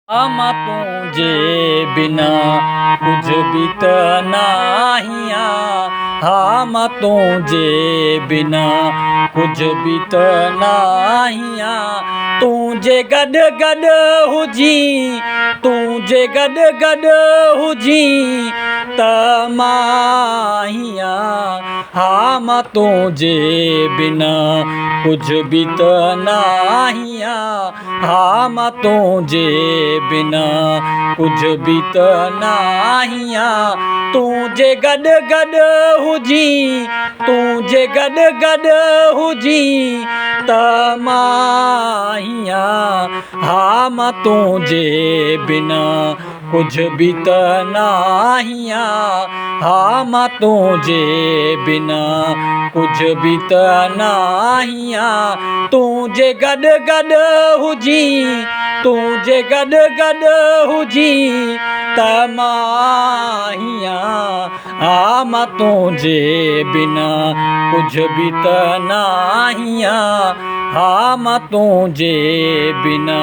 हम तुझे बिना कुछ भी त नाहिया, हम तुझे बिना कुछ भी त नाहिया। तुझे गड गड हुजी, तुझे गड गड हुजी त माहिया, हम तुझे बिना कुछ भी त नाहिया, हम तुझे बिना कुछ भी त नाहिया। तुझे गड गड हुजी, तुझे गड गड हुजी त माहिया, हम तुझे बिना कुछ भी त नाहिया, हम तुझे बिना कुछ भी त नाहिया। तुझे गड गड हुजी, तुझे गड गड हुजी त माहिया, हम तुझे बिना कुछ भी त नाहिया, हम तुझे बिना।